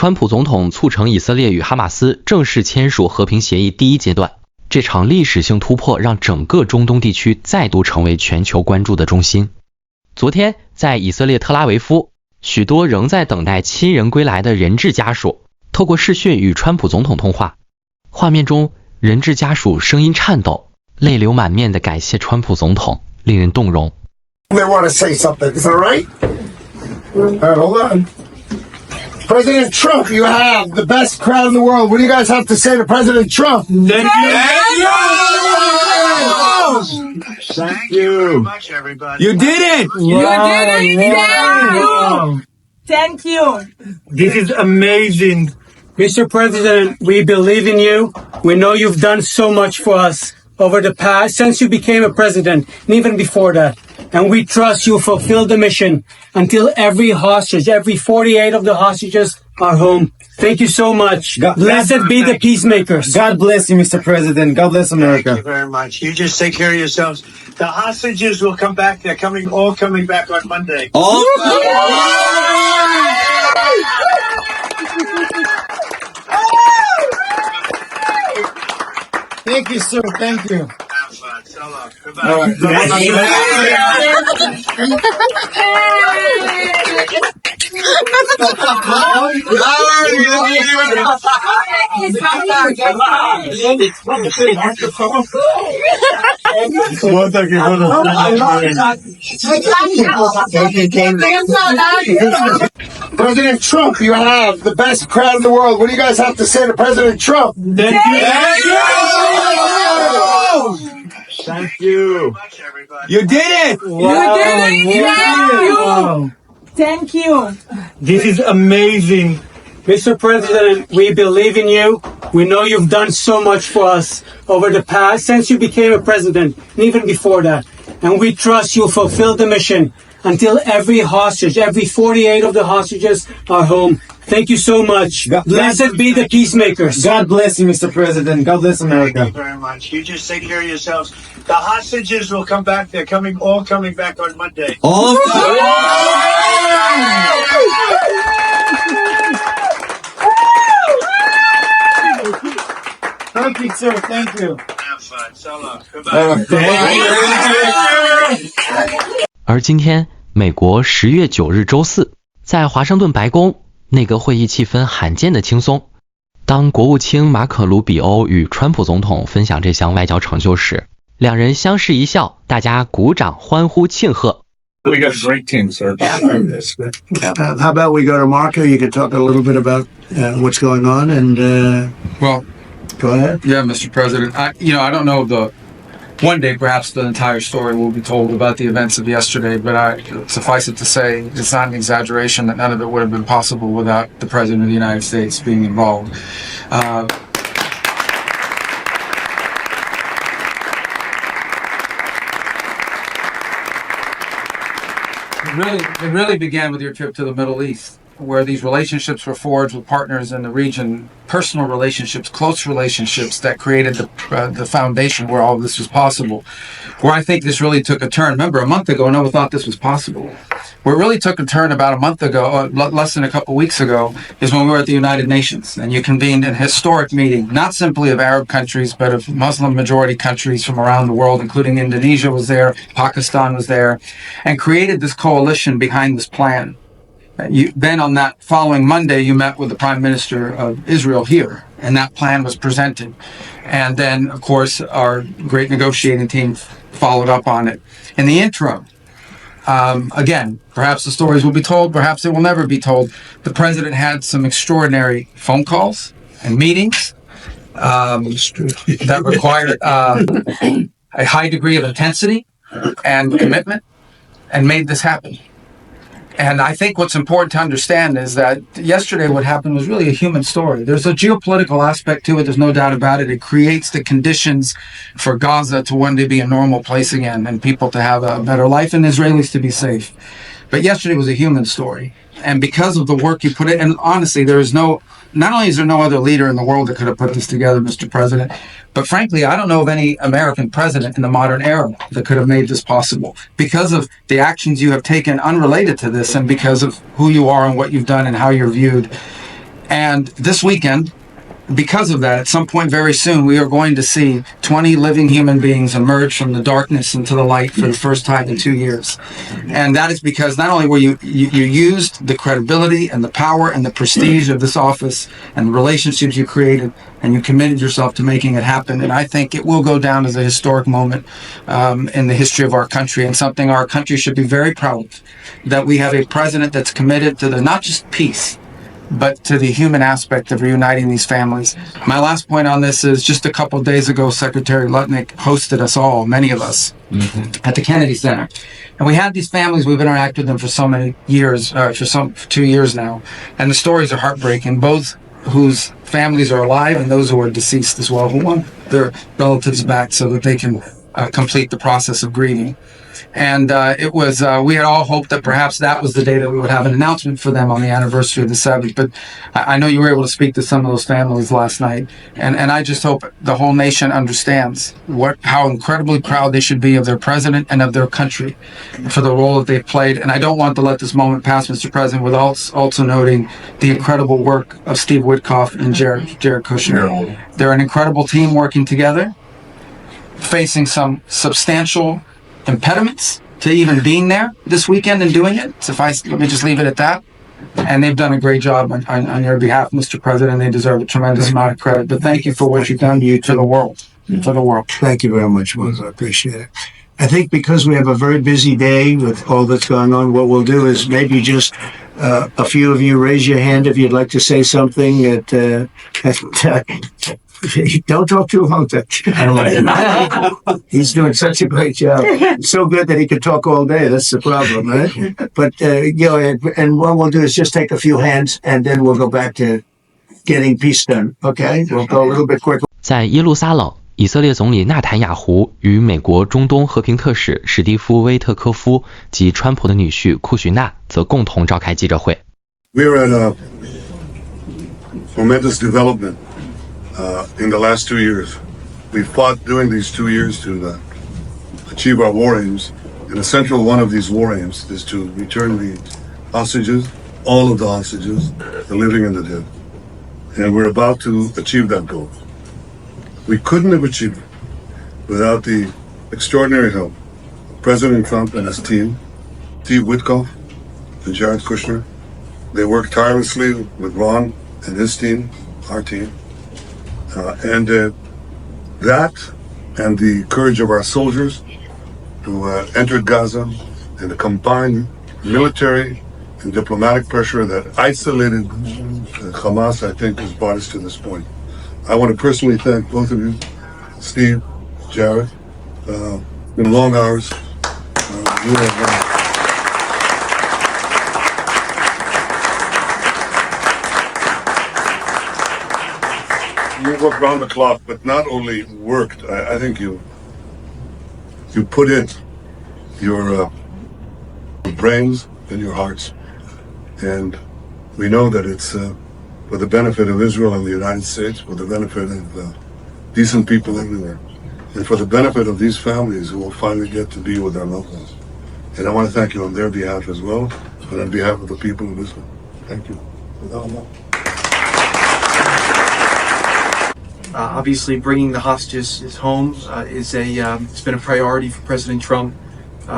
川普总统促成以色列与哈马斯正式签署和平协议第一阶段，这场历史性突破让整个中东地区再度成为全球关注的中心。昨天，在以色列特拉维夫，许多仍在等待亲人归来的人质家属透过视讯与川普总统通话。画面中，人质家属声音颤抖，泪流满面地感谢川普总统，令人动容。They want to say something. Is that right? All right, hold on. President Trump, you have the best crowd in the world. What do you guys have to say to President Trump? Thank you. Thank you very much, everybody. You did it! You did it! Wow. Thank you. This is amazing. Mr. President, we believe in you. We know you've done so much for us over the past, since you became a president, and even before that. And we trust you'll fulfill the mission until every hostage, every 48 of the hostages are home. Thank you so much. Blessed be the peacemakers. God bless you, Mr. President. God bless America. Thank you very much. You just take care of yourselves. The hostages will come back. They're all coming back on Monday. All Thank you, sir. Thank you. Have fun. So long. Goodbye. All right. President Trump, you have the best crowd in the world. What do you guys have to say to President Trump? Thank you. Thank you. Much, everybody. You did it! Wow. Thank you. This is amazing. Mr. President, we believe in you. We know you've done so much for us over the past, since you became a president, and even before that. And we trust you'll fulfill the mission until every hostage, every 48 of the hostages are home. Thank you so much. Blessed be the peacemakers. God bless you, Mr. President. God bless America. Thank you very much. You just take care of yourselves. The hostages will come back. They're all coming back on Monday. All of Thank you, sir. Thank you. Have fun. So long. Goodbye. 而今天，美国10月9日周四，在华盛顿白宫，内阁会议气氛罕见的轻松。当国务卿马可·鲁比欧与川普总统分享这项外交成就时，两人相视一笑，大家鼓掌欢呼庆贺。We got a great team, sir. How about we go to Marco? You could talk a little bit about what's going on, and Well, go ahead. yeah, Mr. President. I don't know one day perhaps the entire story will be told about the events of yesterday, but suffice it to say, it's not an exaggeration that none of it would have been possible without the President of the United States being involved. It really began with your trip to the Middle East, where these relationships were forged with partners in the region, personal relationships, close relationships that created the foundation where all of this was possible. Where I think this really took a turn. Remember, a month ago, no one thought this was possible. Where it really took a turn about a month ago, less than a couple weeks ago, is when we were at the United Nations, and you convened an historic meeting, not simply of Arab countries, but of Muslim-majority countries from around the world, including Indonesia was there, Pakistan was there, and created this coalition behind this plan. Then on that following Monday, you met with the Prime Minister of Israel here, and that plan was presented. And then, of course, our great negotiating team followed up on it. In the interim, again, perhaps the stories will be told, perhaps they will never be told. The President had some extraordinary phone calls and meetings that required a high degree of intensity and commitment and made this happen. And I think what's important to understand is that yesterday what happened was really a human story. There's a geopolitical aspect to it, there's no doubt about it. It creates the conditions for Gaza to one day be a normal place again and people to have a better life and Israelis to be safe. But yesterday was a human story. And because of the work you put in, and honestly, not only is there no other leader in the world that could have put this together, Mr. President, but frankly, I don't know of any American president in the modern era that could have made this possible because of the actions you have taken unrelated to this and because of who you are and what you've done and how you're viewed. And this weekend, because of that, at some point very soon, we are going to see 20 living human beings emerge from the darkness into the light for the first time in 2 years. And that is because not only were you used the credibility and the power and the prestige of this office and the relationships you created, and you committed yourself to making it happen. And I think it will go down as a historic moment in the history of our country, and something our country should be very proud of, that we have a president that's committed to the not just peace, but to the human aspect of reuniting these families. My last point on this is just a couple of days ago, Secretary Lutnick hosted us all, many of us, at the Kennedy Center. And we had these families, we've interacted with them for so many years, for 2 years now. And the stories are heartbreaking, both whose families are alive and those who are deceased as well, who want their relatives back so that they can complete the process of grieving. And it was, we had all hoped that perhaps that was the day that we would have an announcement for them on the anniversary of the 7th. But I know you were able to speak to some of those families last night. And I just hope the whole nation understands how incredibly proud they should be of their president and of their country for the role that they've played. And I don't want to let this moment pass, Mr. President, without also noting the incredible work of Steve Witkoff and Jared Kushner. They're an incredible team working together, facing some substantial impediments to even being there this weekend and doing it. Let me just leave it at that. And they've done a great job on your behalf, Mr. President. They deserve a tremendous amount of credit. But thank you for what you've done to the world. For the world. Thank you very much, Moses. I appreciate it. I think because we have a very busy day with all that's going on, what we'll do is maybe just a few of you raise your hand if you'd like to say something. Don't talk too long. He's doing such a great job. It's so good that he could talk all day. That's the problem, right? But, and what we'll do is just take a few hands and then we'll go back to getting peace done. Okay? We'll go a little bit quicker. 在耶路撒冷，以色列总理纳坦雅胡与美国中东和平特使史蒂夫·威特科夫及川普的女婿库许纳则共同召开记者会。 We're at a momentous development in the last 2 years. We fought during these 2 years to achieve our war aims, and a central one of these war aims is to return the hostages, all of the hostages, the living and the dead. And we're about to achieve that goal. We couldn't have achieved it without the extraordinary help of President Trump and his team, Steve Witkoff and Jared Kushner. They worked tirelessly with Ron and his team, our team. And that and the courage of our soldiers who entered Gaza and the combined military and diplomatic pressure that isolated Hamas, I think, has brought us to this point. I want to personally thank both of you, Steve, Jared. Been long hours. You worked round the clock, but not only worked. I think you put in your brains and your hearts, and we know that it's for the benefit of Israel and the United States, for the benefit of decent people everywhere, and for the benefit of these families who will finally get to be with their loved ones. And I want to thank you on their behalf as well, and on behalf of the people of Israel. Thank you. Obviously, bringing the hostages home it's been a priority for President Trump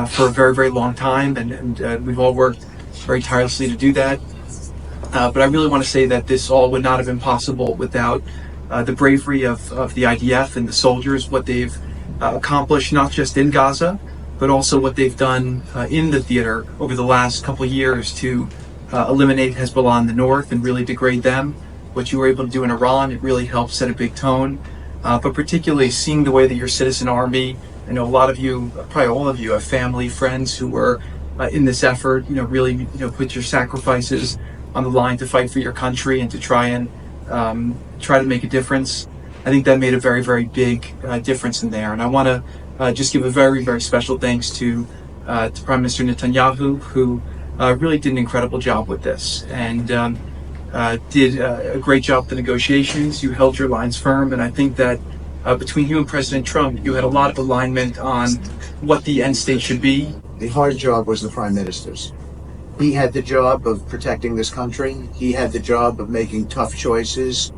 for a very, very long time, and we've all worked very tirelessly to do that. But I really want to say that this all would not have been possible without the bravery of the IDF and the soldiers, what they've accomplished not just in Gaza, but also what they've done in the theater over the last couple of years to eliminate Hezbollah in the north and really degrade them. What you were able to do in Iran, it really helped set a big tone. But particularly seeing the way that your citizen army, I know a lot of you, probably all of you, have family, friends who were in this effort, really, put your sacrifices on the line to fight for your country and to try to make a difference. I think that made a very, very big difference in there. And I want to just give a very, very special thanks to Prime Minister Netanyahu, who really did an incredible job with this and did a great job with the negotiations. You held your lines firm, and I think that between you and President Trump, you had a lot of alignment on what the end state should be. The hard job was the prime minister's. He had the job of protecting this country. He had the job of making tough choices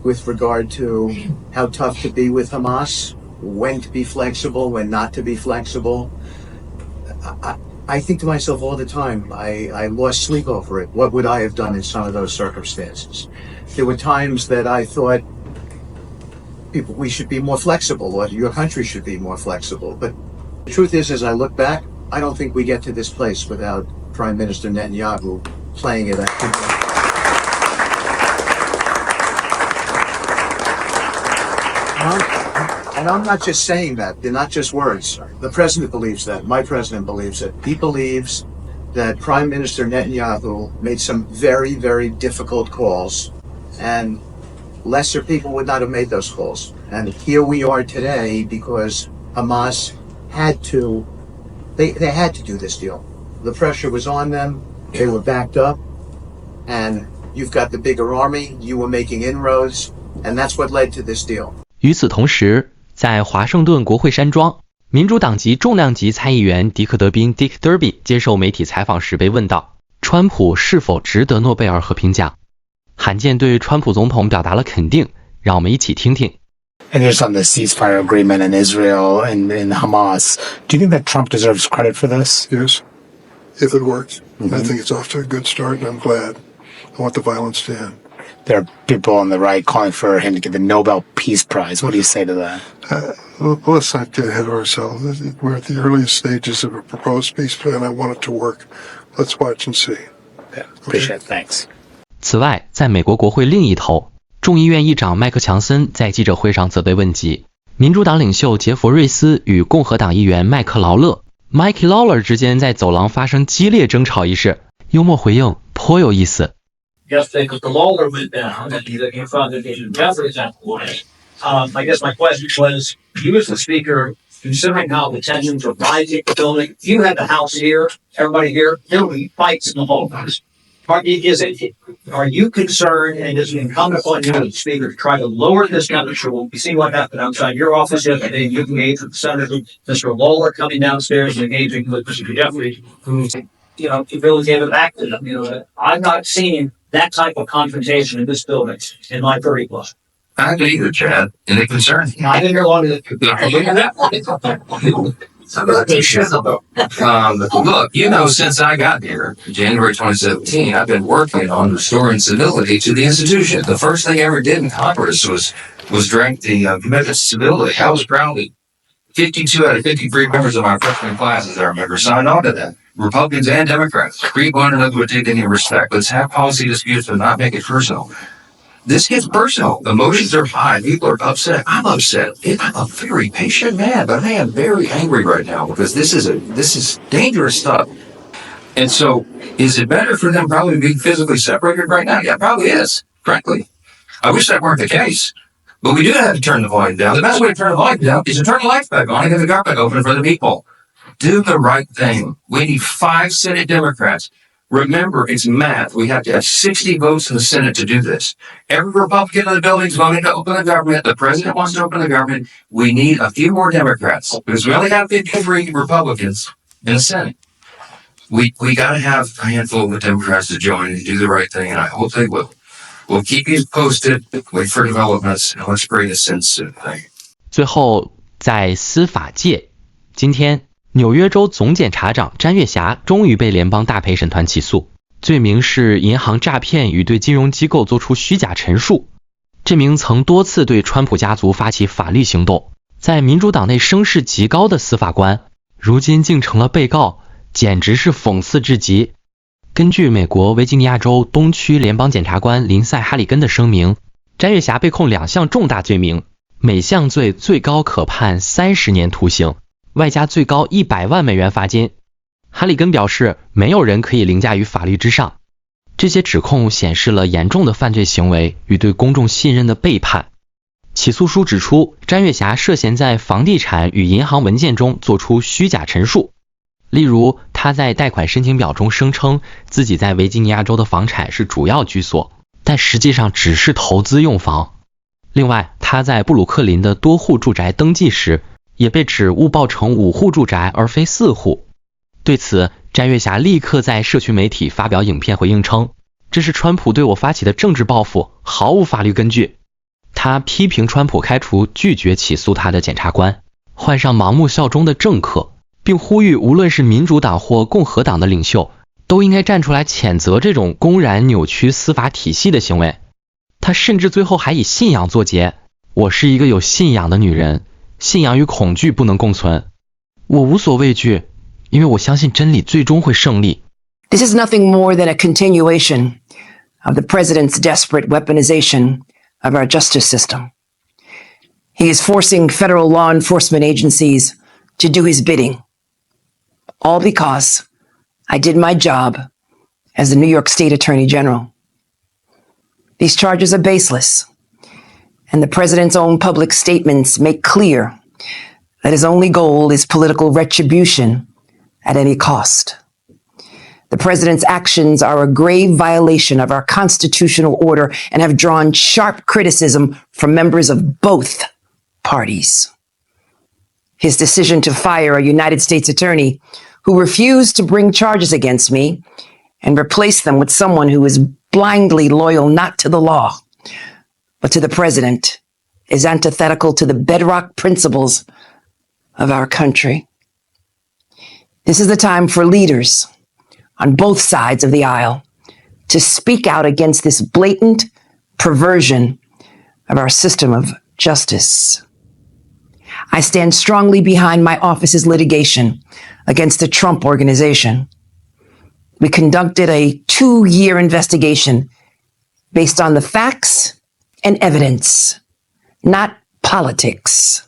with regard to how tough to be with Hamas, when to be flexible, when not to be flexible. I think to myself all the time, I lost sleep over it. What would I have done in some of those circumstances? There were times that I thought, we should be more flexible, or your country should be more flexible. But the truth is, as I look back, I don't think we get to this place without Prime Minister Netanyahu playing it. And I'm not just saying that. They're not just words. The president believes that. My president believes it. He believes that Prime Minister Netanyahu made some very, very difficult calls, and lesser people would not have made those calls. And here we are today because Hamas had to, they had to do this deal. The pressure was on them. They were backed up. And you've got the bigger army. You were making inroads. And that's what led to this deal. 与此同时，在华盛顿国会山庄，民主党籍重量级参议员迪克·德宾 （Dick Durbin） 接受媒体采访时被问到，川普是否值得诺贝尔和平奖？罕见对川普总统表达了肯定，让我们一起听听。And just on the ceasefire agreement in Israel and in Hamas, do you think that Trump deserves credit for this? Yes, if it works. I think it's off to a good start, and I'm glad. I want the violence to end. There are people on the right calling for him to get the Nobel Peace Prize. What do you say to that? Let's not get ahead of ourselves. We're at the earliest stages of a proposed peace plan. I want it to work. Let's watch and see. Yeah, appreciate it. Thanks. 此外，在美国国会另一头，众议院议长麦克强森在记者会上则被问及民主党领袖杰佛瑞斯与共和党议员麦克劳勒 （Mike Lawler） 之间在走廊发生激烈争吵一事，幽默回应颇有意思。Yesterday, because the Lawler went down and he confronted Jeffries afterwards. I guess my question was, you as the speaker, considering how the tensions are rising in the building, if you had the House here, everybody here, there would be fights in the hallways. Are you concerned, and is it incumbent upon you as the speaker to try to lower this temperature? Well, we see what happened outside your office yesterday. You engaged with Senator Mr. Lawler coming downstairs and engaging with Mr. Jeffries, who, he really gave it back to them. I've not seen that type of confrontation in this building in my 30 plus. I do either, Chad, and it concerns me. I didn't hear long of it. Look, since I got here, January 2017, I've been working on restoring civility to the institution. The first thing I ever did in Congress was direct the commitment to civility. I was proudly 52 out of 53 members of my freshman class, as I remember, signed on to that. Republicans and Democrats treat one another with dignity and respect. Let's have policy disputes, but not make it personal. This gets personal. Emotions are high. People are upset. I'm upset. I'm a very patient man, but I am very angry right now because this is dangerous stuff. And so, is it better for them probably being physically separated right now? Yeah, it probably is, frankly. I wish that weren't the case. But we do have to turn the volume down. The best way to turn the volume down is to turn the lights back on and get the government open for the people. Do the right thing. We need 5 Senate Democrats. Remember, it's math. We have to have 60 votes in the Senate to do this. Every Republican in the building is voting to open the government. The president wants to open the government. We need a few more Democrats because we only have 53 Republicans in the Senate. We got to have a handful of Democrats to join and do the right thing, and I hope they will. We'll keep you posted. Wait for developments, and let's bring this in soon. Thank you. 最后，在司法界，今天纽约州总检察长詹月霞终于被联邦大陪审团起诉，罪名是银行诈骗与对金融机构做出虚假陈述。这名曾多次对川普家族发起法律行动，在民主党内声势极高的司法官，如今竟成了被告，简直是讽刺至极。根据美国维吉尼亚州东区联邦检察官林赛·哈里根的声明，詹月霞被控2项重大罪名，每项罪最高可判30年徒刑，外加最高100万美元罚金。哈里根表示，没有人可以凌驾于法律之上。这些指控显示了严重的犯罪行为与对公众信任的背叛。起诉书指出，詹月霞涉嫌在房地产与银行文件中做出虚假陈述。例如，他在贷款申请表中声称自己在维吉尼亚州的房产是主要居所，但实际上只是投资用房。另外，他在布鲁克林的多户住宅登记时，也被指误报成5户住宅而非4户。对此，詹月霞立刻在社群媒体发表影片回应称，这是川普对我发起的政治报复，毫无法律根据。他批评川普开除拒绝起诉他的检察官，换上盲目效忠的政客，并呼吁无论是民主党或共和党的领袖，都应该站出来谴责这种公然扭曲司法体系的行为。他甚至最后还以信仰作结，我是一个有信仰的女人，信仰与恐惧不能共存，我无所畏惧，因为我相信真理最终会胜利。 This is nothing more than a continuation of the president's desperate weaponization of our justice system. He is forcing federal law enforcement agencies to do his bidding, all because I did my job as the New York State Attorney General. These charges are baseless, and the president's own public statements make clear that his only goal is political retribution at any cost. The president's actions are a grave violation of our constitutional order and have drawn sharp criticism from members of both parties. His decision to fire a United States attorney who refused to bring charges against me and replace them with someone who is blindly loyal not to the law, but to the president is antithetical to the bedrock principles of our country. This is the time for leaders on both sides of the aisle to speak out against this blatant perversion of our system of justice. I stand strongly behind my office's litigation against the Trump Organization. We conducted a 2-year investigation based on the facts and evidence, not politics.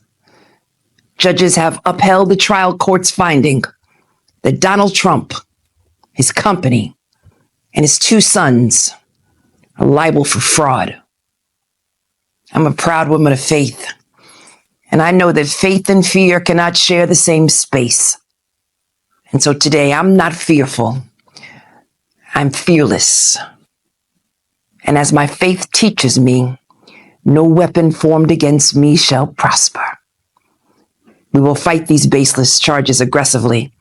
Judges have upheld the trial court's finding that Donald Trump, his company, and his 2 sons are liable for fraud. I'm a proud woman of faith, and I know that faith and fear cannot share the same space. And so today, I'm not fearful. I'm fearless. And as my faith teaches me, no weapon formed against me shall prosper. We will fight these baseless charges aggressively,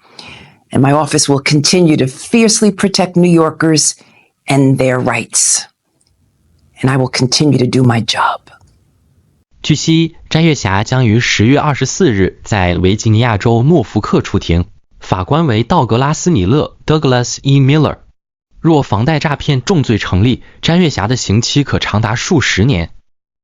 and my office will continue to fiercely protect New Yorkers and their rights. And I will continue to do my job. 据悉，詹月霞将于10月24日在维吉尼亚州诺福克出庭，法官为道格拉斯·米勒 （Douglas E. Miller）。若房贷诈骗重罪成立，詹月霞的刑期可长达数十年。